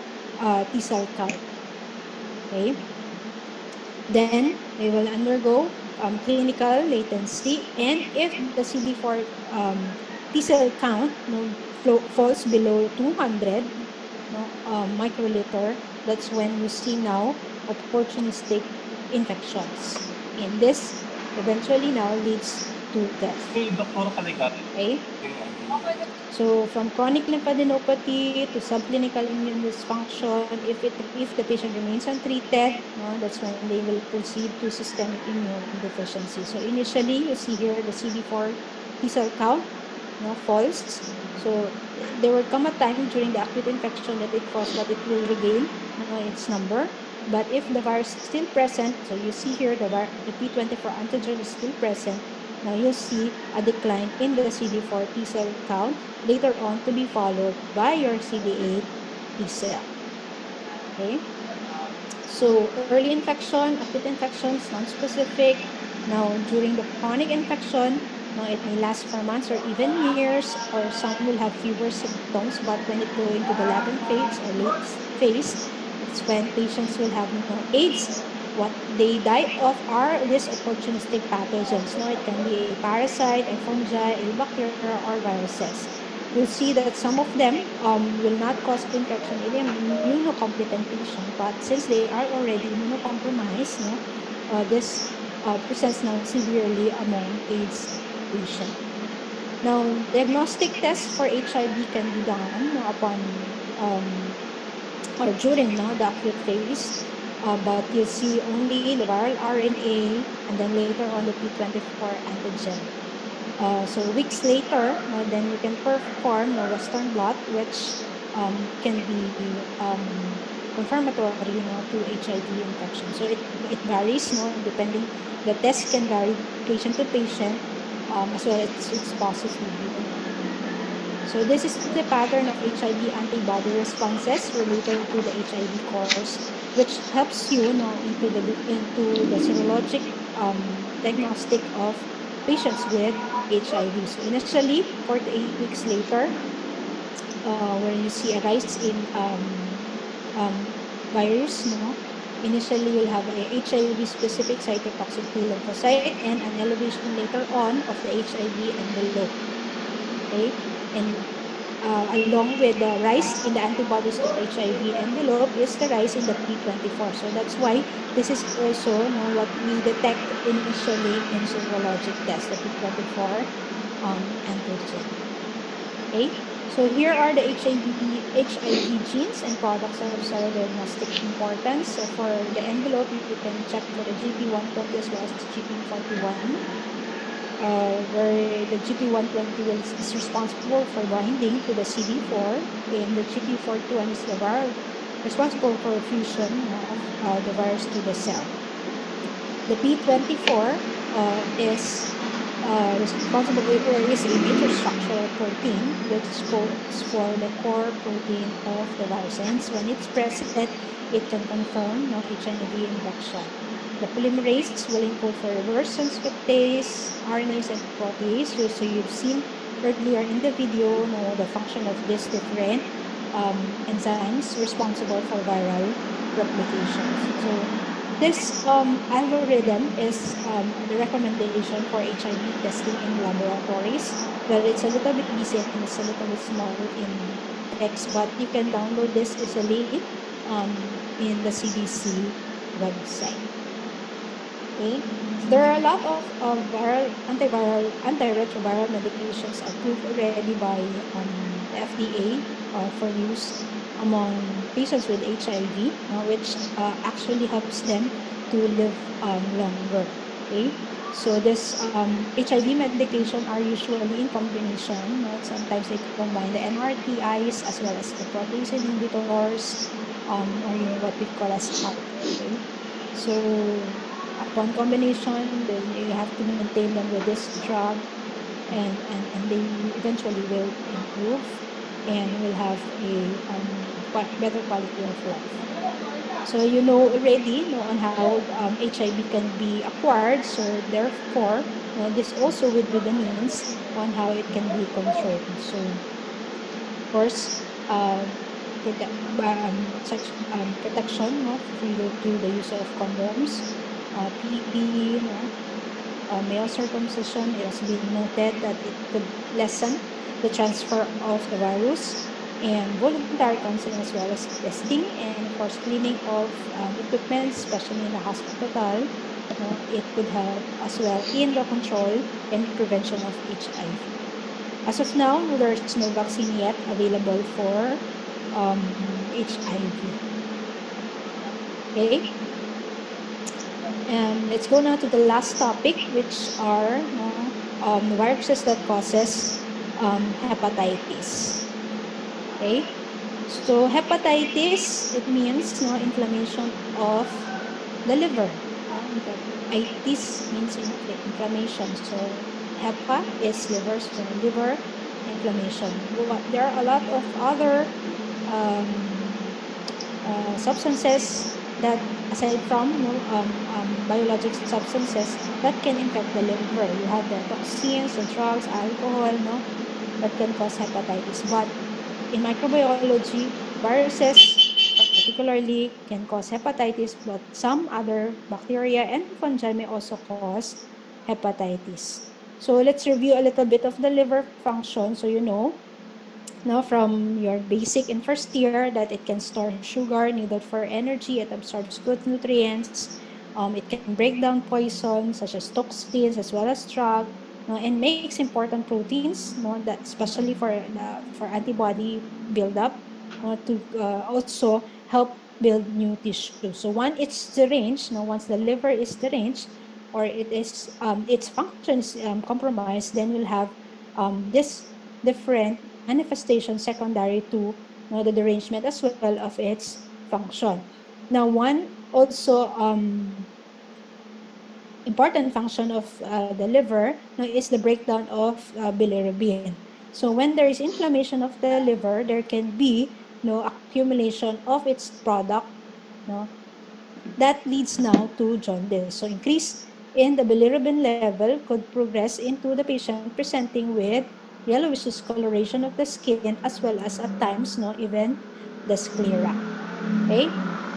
T cell count. Okay. Then they will undergo clinical latency, and if the CD4 T cell count falls below 200 microliter, that's when you see now opportunistic infections, and this eventually now leads to death. Okay. So from chronic lymphadenopathy to subclinical immune dysfunction, if the patient remains untreated, that's when they will proceed to systemic immune deficiency. So initially, you see here the CD4 T cell count falls. So there will come a time during the acute infection that it falls, but it will regain its number. But if the virus is still present, so you see here the P24 antigen is still present, now you'll see a decline in the CD4 T cell count, later on to be followed by your CD8 T cell. Okay. So early infection, acute infections, non-specific, Now, during the chronic infection, it may last for months or even years, or some will have fewer symptoms, but when it go into the latent phase or late phase, it's when patients will have AIDS. What they die of are these opportunistic pathogens. It can be a parasite, a fungi, a bacteria, or viruses. You'll see that some of them will not cause infection in an immunocompetent patient, but since they are already immunocompromised, this presents now severely among AIDS patients. Now, diagnostic tests for HIV can be done upon or during the acute phase, but you see only the viral RNA and then later on the P24 antigen. So weeks later, then we can perform the Western blot, which can be confirmatory to HIV infection. So it varies, depending. The test can vary patient to patient, as well as its positivity. So this is the pattern of HIV antibody responses related to the HIV course, which helps you into the serologic diagnostic of patients with HIV. So initially, 4 to 8 weeks later, where you see a rise in virus, initially you'll have a HIV-specific cytotoxic T lymphocyte and an elevation later on of the HIV envelope. Okay, and along with the rise in the antibodies to HIV envelope is the rise in the P24. So that's why this is also what we detect initially in serologic tests, the P24 antigen. Okay, so here are the HIV genes and products of serodiagnostic importance. So for the envelope, you can check for the GP120 as well as GP41. Where the GP120 is responsible for binding to the CD4, and the GP41 is the viral responsible for fusion of the virus to the cell. The P24 is responsible, or is a major structural protein which codes for the core protein of the virus. Hence, when it's present, it can confirm HIV infection. The polymerase will encode for reverse transcriptase, RNase, and protease. So you've seen earlier in the video the function of these different enzymes responsible for viral replication. So this algorithm is the recommendation for HIV testing in laboratories. Well, it's a little bit busy and it's a little bit small in text, but you can download this easily in the CDC website. Okay, so there are a lot of antiretroviral medications approved already by the FDA for use among patients with HIV, which actually helps them to live longer. Okay, so this HIV medication are usually in combination. Sometimes they combine the NRTIs as well as the protease inhibitors, or what we call as HAP. Okay, so upon combination, then you have to maintain them with this drug, and they eventually will improve and will have a better quality of life. So you know already on how HIV can be acquired. So therefore, this also would be the means on how it can be controlled. So of course, such protection through the use of condoms, PEP, male circumcision. It has been noted that it could lessen the transfer of the virus, and voluntary counseling as well as testing, and of course cleaning of equipment, especially in the hospital. It could help as well in the control and prevention of HIV. As of now, there is no vaccine yet available for HIV. Okay. Let's go now to the last topic, which are viruses that causes hepatitis. Okay. So hepatitis, it means inflammation of the liver. Itis means inflammation. So hepa is liver, so liver inflammation. There are a lot of other substances that aside from biologic substances that can infect the liver, you have the toxins, the drugs, alcohol, that can cause hepatitis. But in microbiology, viruses particularly can cause hepatitis, but some other bacteria and fungi may also cause hepatitis. So let's review a little bit of the liver function so you know now from your basic in first year that it can store sugar needed for energy, it absorbs good nutrients, it can break down poison such as toxins as well as drug, and makes important proteins, that especially for antibody buildup, to also help build new tissue. So it's deranged, once the liver is deranged or its function is compromised, then you'll have this different manifestation secondary to the derangement as well of its function. Now, one also important function of the liver is the breakdown of bilirubin. So when there is inflammation of the liver, there can be accumulation of its product that leads now to jaundice. So increase in the bilirubin level could progress into the patient presenting with yellowish discoloration of the skin as well as at times even the sclera. Okay?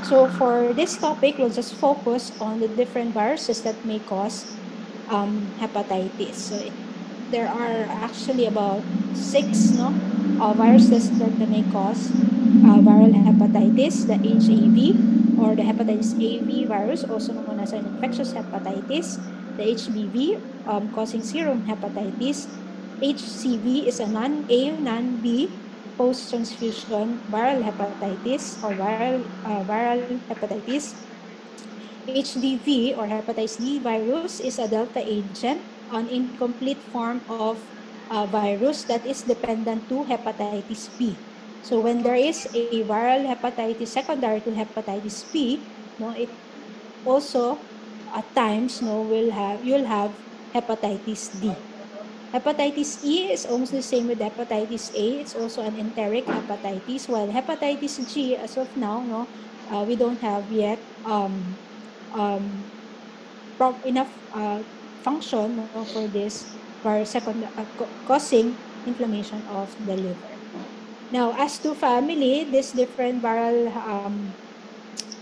So for this topic, we'll just focus on the different viruses that may cause hepatitis. So there are actually about 6 viruses that may cause viral hepatitis: the HAV or the hepatitis AV virus, also known as an infectious hepatitis, the HBV causing serum hepatitis. HCV is a non-A, non-B post-transfusion viral hepatitis or viral hepatitis. HDV or hepatitis D virus is a delta agent, an incomplete form of virus that is dependent to hepatitis B. So when there is a viral hepatitis secondary to hepatitis B, it also at times you'll have hepatitis D. Hepatitis E is almost the same with hepatitis A. It's also an enteric hepatitis, while hepatitis G, as of now, we don't have yet enough function for this virus causing inflammation of the liver. Now, as to family, these different viral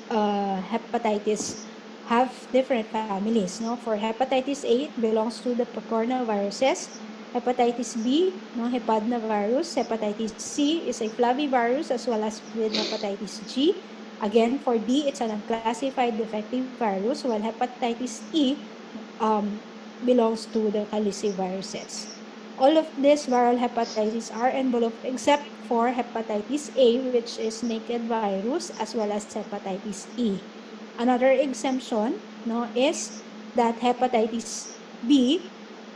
hepatitis have different families. For hepatitis A, it belongs to the picornaviruses. Hepatitis B, hepadnavirus. Hepatitis C is a flavivirus as well as with hepatitis G. Again, for D, it's an unclassified defective virus, while hepatitis E belongs to the caliciviruses. All of these viral hepatitis are enveloped except for hepatitis A, which is naked virus, as well as hepatitis E. Another exemption is that hepatitis B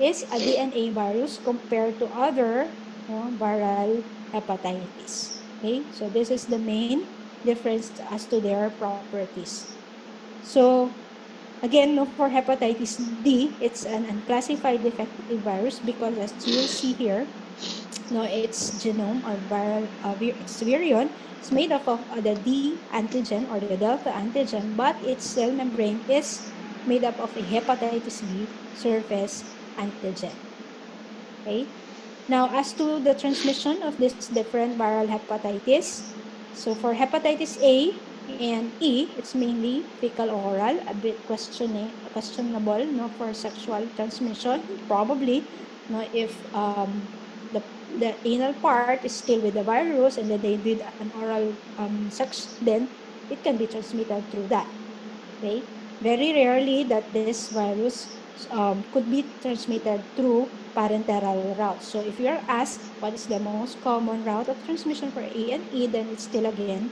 is a DNA virus compared to other viral hepatitis. Okay, so this is the main difference as to their properties. So again, for hepatitis D, it's an unclassified defective virus because as you'll see here, its genome or viral, its virion is made up of the D antigen or the delta antigen, but its cell membrane is made up of a hepatitis B surface antigen. Okay. Now, as to the transmission of this different viral hepatitis, so for hepatitis A and E, it's mainly fecal oral, a bit questionable for sexual transmission, probably if the anal part is still with the virus and then they did an oral sex, then it can be transmitted through that. Okay, very rarely that this virus could be transmitted through parenteral route. So if you are asked what is the most common route of transmission for A and E, then it's still again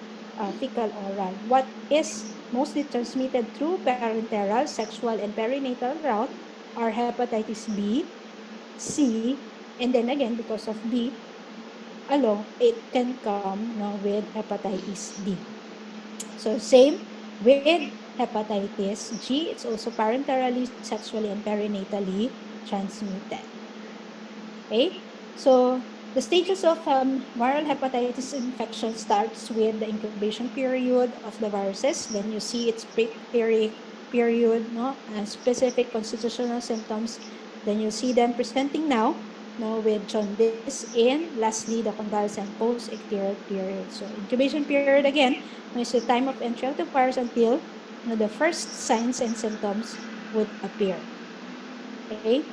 fecal oral. What is mostly transmitted through parenteral, sexual, and perinatal route are hepatitis B, C, and then again, because of B alone, it can come with hepatitis D. So same with hepatitis G, it's also parenterally, sexually, and perinatally transmitted. Okay, so The stages of viral hepatitis infection starts with the incubation period of the viruses. Then you see its period, no, and specific constitutional symptoms. Then you see them presenting now, no, with jaundice, and lastly the convalescent post-icterial period. So incubation period again is the time of entry of the virus until the first signs and symptoms would appear. Okay.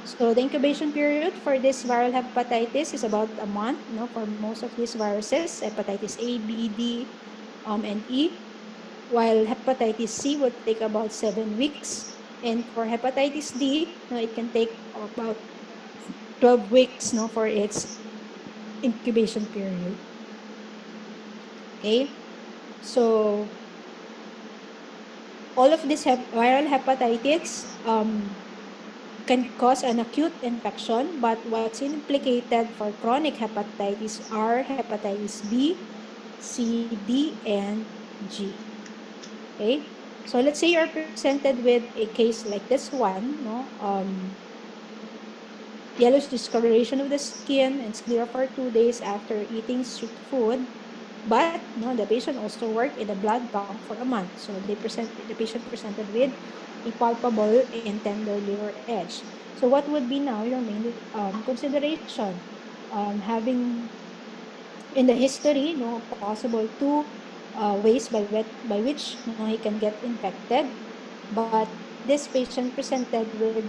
So the incubation period for this viral hepatitis is about a month, for most of these viruses, hepatitis A, B, D, and E, while hepatitis C would take about 7 weeks. And for hepatitis D, it can take about 12 weeks for its incubation period. Okay, so all of these viral hepatitis can cause an acute infection, but what's implicated for chronic hepatitis are hepatitis B, C, D, and G. Okay, so let's say you're presented with a case like this one, yellowish discoloration of the skin and clear for 2 days after eating street food. But the patient also worked in a blood bank for a month. So the patient presented with a palpable and tender liver edge. So what would be now your main consideration? Having in the history, possible 2 ways by which he can get infected. But this patient presented with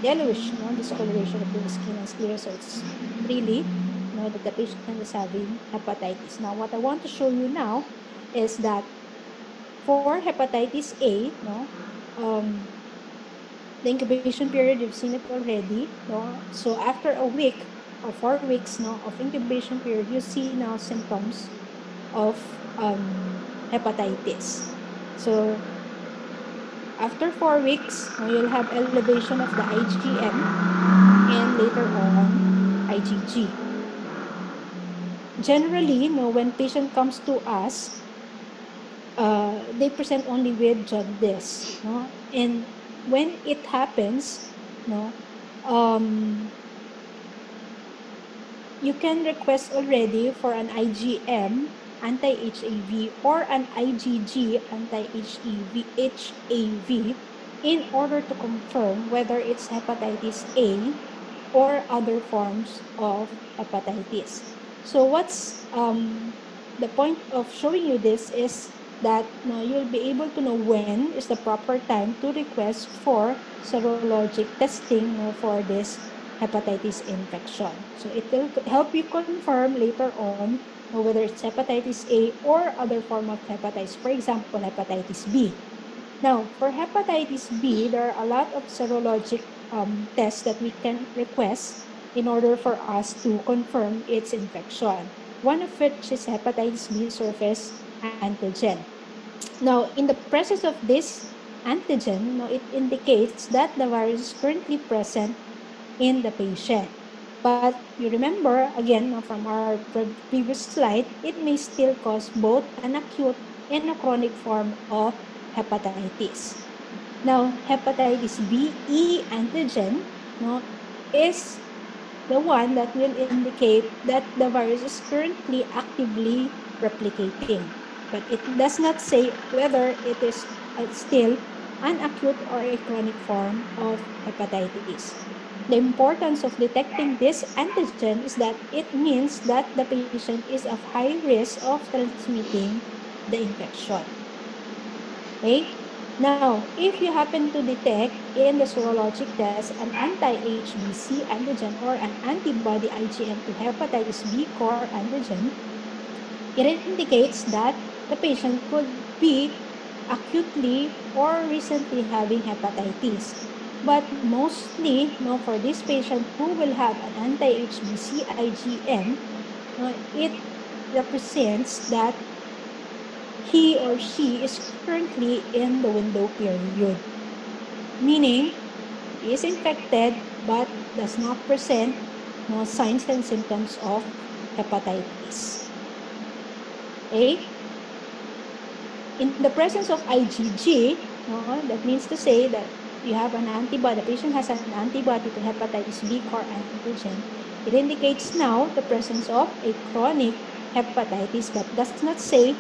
yellowish discoloration of the skin and clear, so it's really that the patient is having hepatitis. Now, what I want to show you now is that for hepatitis A, the incubation period, you've seen it already. So after a week or 4 weeks of incubation period, you see now symptoms of hepatitis. So after 4 weeks, you'll have elevation of the IgM and later on IgG. Generally, when patient comes to us, they present only with jaundice, and when it happens, you can request already for an IgM anti-HAV or an IgG anti-HAV in order to confirm whether it's hepatitis A or other forms of hepatitis. So what's the point of showing you this is that you'll be able to know when is the proper time to request for serologic testing for this hepatitis infection. So it will help you confirm later on whether it's hepatitis A or other form of hepatitis, for example, hepatitis B. Now, for hepatitis B, there are a lot of serologic tests that we can request in order for us to confirm its infection. One of which is hepatitis B surface antigen. Now, in the presence of this antigen, it indicates that the virus is currently present in the patient. But you remember, again, from our previous slide, it may still cause both an acute and a chronic form of hepatitis. Now, hepatitis B E antigen is the one that will indicate that the virus is currently actively replicating. But it does not say whether it is still an acute or a chronic form of hepatitis. The importance of detecting this antigen is that it means that the patient is of high risk of transmitting the infection. Okay? Now, if you happen to detect in the serologic test an anti-HBC antigen or an antibody IgM to hepatitis B core antigen, it indicates that the patient could be acutely or recently having hepatitis. But mostly, for this patient who will have an anti-HBC IgM, it represents that he or she is currently in the window period. Meaning, he is infected but does not present signs and symptoms of hepatitis. Okay? In the presence of IgG, that means to say that you have an antibody, the patient has an antibody to hepatitis B core antigen, it indicates now the presence of a chronic hepatitis, but does not say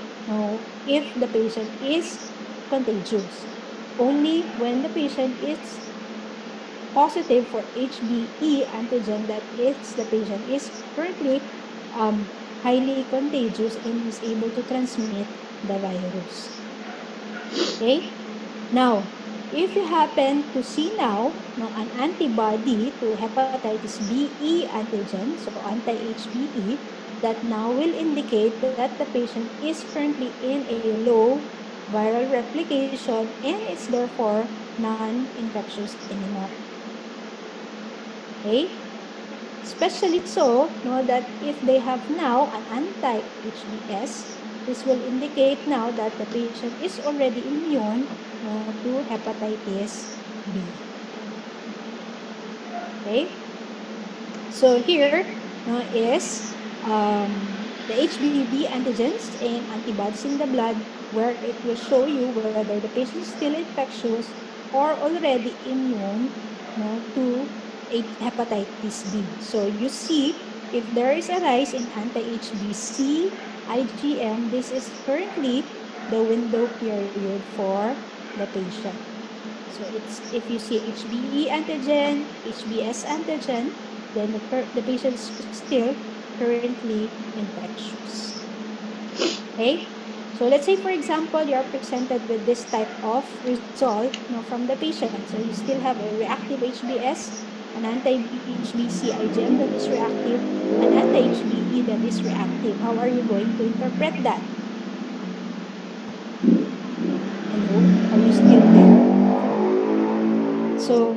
if the patient is contagious. Only when the patient is positive for HBe antigen, that is, the patient is currently highly contagious and is able to transmit the virus. Okay? Now, if you happen to see now an antibody to hepatitis B-E antigen, so anti-HBe, that now will indicate that the patient is currently in a low viral replication and is therefore non-infectious anymore. Okay? Especially so, that if they have now an anti-HBs, this will indicate now that the patient is already immune to hepatitis B. Okay? So here is the HBV antigens and antibodies in the blood, where it will show you whether the patient is still infectious or already immune to hepatitis B. So you see, if there is a rise in anti-HBC, IgM, this is currently the window period for the patient. So it's, if you see HBe antigen, HBs antigen, then the patient is still currently infectious. Okay? So let's say, for example, you are presented with this type of result from the patient. So you still have a reactive HBs, an anti-HBC IgM that is reactive, an anti-HBe that is reactive. How are you going to interpret that? Hello? Are you still there? So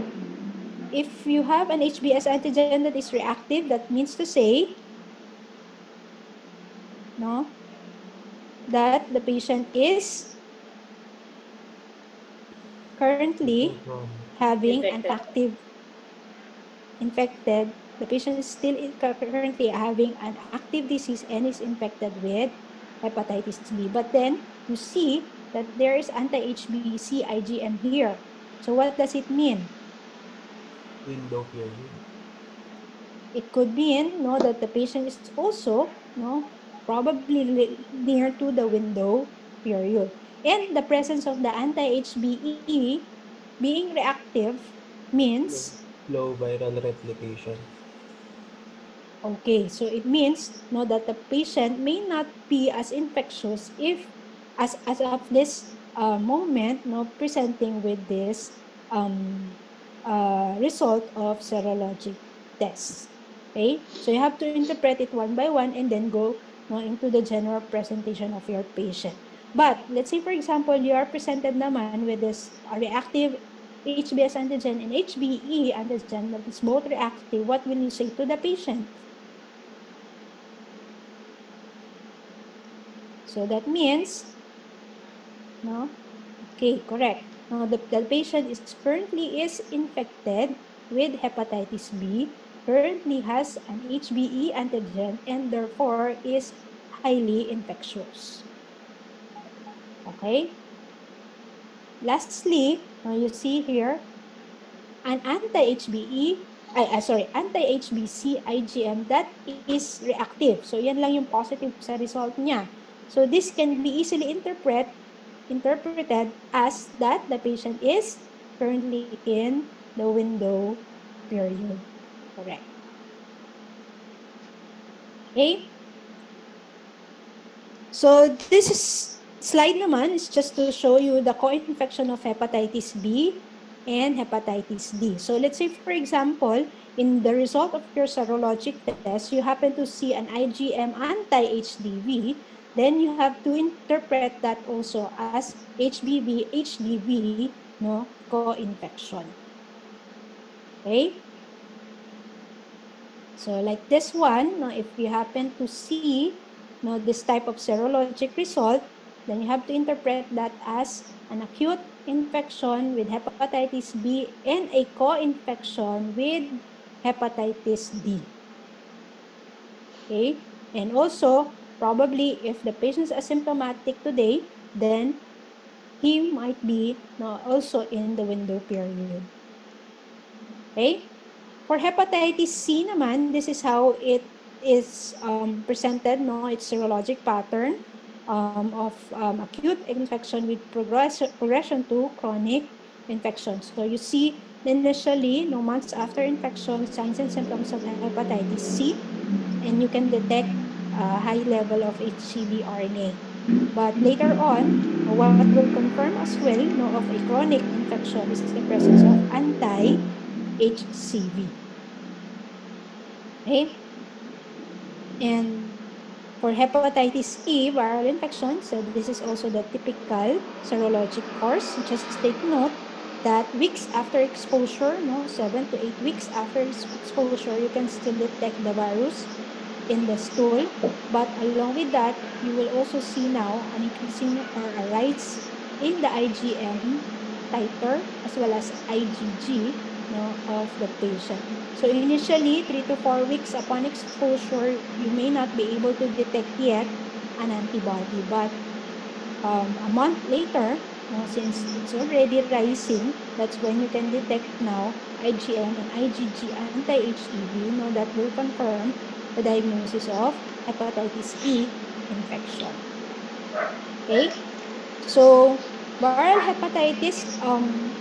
if you have an HBs antigen that is reactive, that means to say that the patient is currently having an active infected. The patient is still currently having an active disease and is infected with hepatitis B. But then you see that there is anti-HBC IgM here. So what does it mean? Window period. It could mean that the patient is also probably near to the window period. And the presence of the anti-HBe being reactive means Low viral replication. okay, so it means that the patient may not be as infectious if as of this moment presenting with this result of serologic tests. Okay, so you have to interpret it one by one and then go into the general presentation of your patient. But let's say, for example, you are presented naman with this reactive HBs antigen and HBe antigen that is both reactive. What will you say to the patient? So that means, okay, correct. Now the patient is currently infected with hepatitis B, currently has an HBe antigen, and therefore is highly infectious. Okay. Lastly, you see here an anti-HBC IgM that is reactive. So yan lang yung positive sa result niya. So this can be easily interpreted as that the patient is currently in the window period. Correct. Okay. So this slide naman is just to show you the co-infection of hepatitis B and hepatitis D. So let's say, for example, in the result of your serologic test, you happen to see an IgM anti-HDV, then you have to interpret that also as HBV-HDV co-infection. Okay? So like this one, if you happen to see this type of serologic result, then you have to interpret that as an acute infection with hepatitis B and a co-infection with hepatitis D. Okay? And also, probably if the patient is asymptomatic today, then he might be also in the window period. Okay? For hepatitis C naman, this is how it is presented, no? Its serologic pattern of acute infection with progression to chronic infection. So you see initially, no, months after infection, signs and symptoms of hepatitis C, and you can detect a high level of HCV RNA. But later on, what will confirm as well, no, of a chronic infection is the presence of anti-HCV. Okay? And for hepatitis E viral infection, so this is also the typical serologic course. Just take note that weeks after exposure, 7 to 8 weeks after exposure, you can still detect the virus in the stool. But along with that, you will also see now an increasing or a rise in the IgM titer as well as IgG of the patient. So initially, 3 to 4 weeks upon exposure, you may not be able to detect yet an antibody. But a month later, since it's already rising, that's when you can detect now IgM and IgG anti-HCV, that will confirm the diagnosis of hepatitis E infection. Okay? So viral hepatitis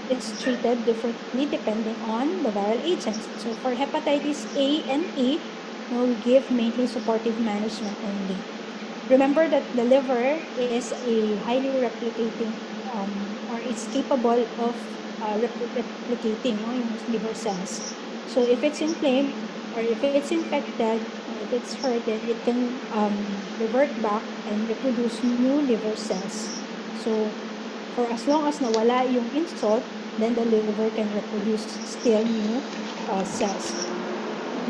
is treated differently depending on the viral agents. So for hepatitis A and E, we give mainly supportive management only. Remember that the liver is a highly replicating or it's capable of replicating yung liver cells. So if it's inflamed or if it's infected, if it's hurt, then it can revert back and reproduce new liver cells. So for as long as nawala yung insult, then the liver can reproduce still new cells.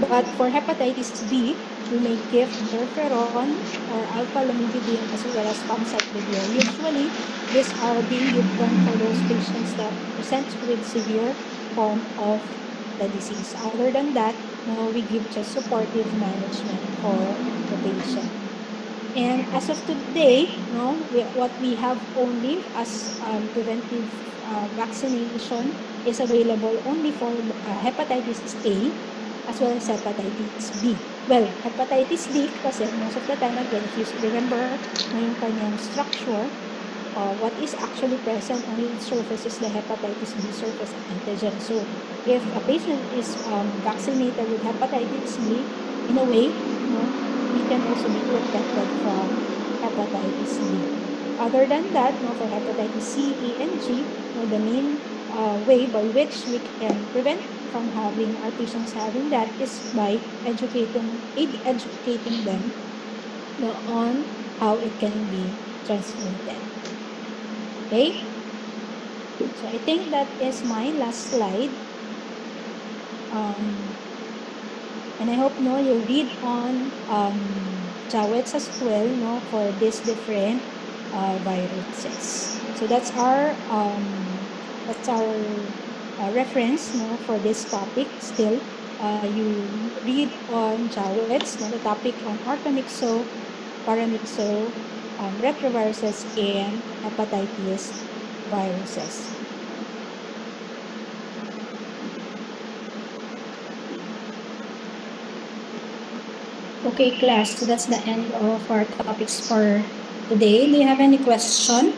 But for hepatitis B, we may give interferon or alpha-lamivudine as well as famciclovir. Usually, these are being given for those patients that present with severe form of the disease. Other than that, we give just supportive management for the patient. And as of today, what we have only as preventive vaccination is available only for hepatitis A as well as hepatitis B. Well, hepatitis D kasi most of the time, again, if you remember yung kanyang structure, what is actually present on its surface is the hepatitis B surface antigen. So if a patient is vaccinated with hepatitis B, in a way, he can also be protected from hepatitis B. Other than that, for hepatitis C, E, and G, the main way by which we can prevent from having our patients having that is by educating them on how it can be transmitted. Okay? So I think that is my last slide. And I hope you read on Jawets as well for these different viruses. So that's our reference for this topic. Still, you read on Jawets, the topic on orthomyxo, paramyxo, retroviruses, and hepatitis viruses. Okay, class. So that's the end of our topics for today. Do you have any question?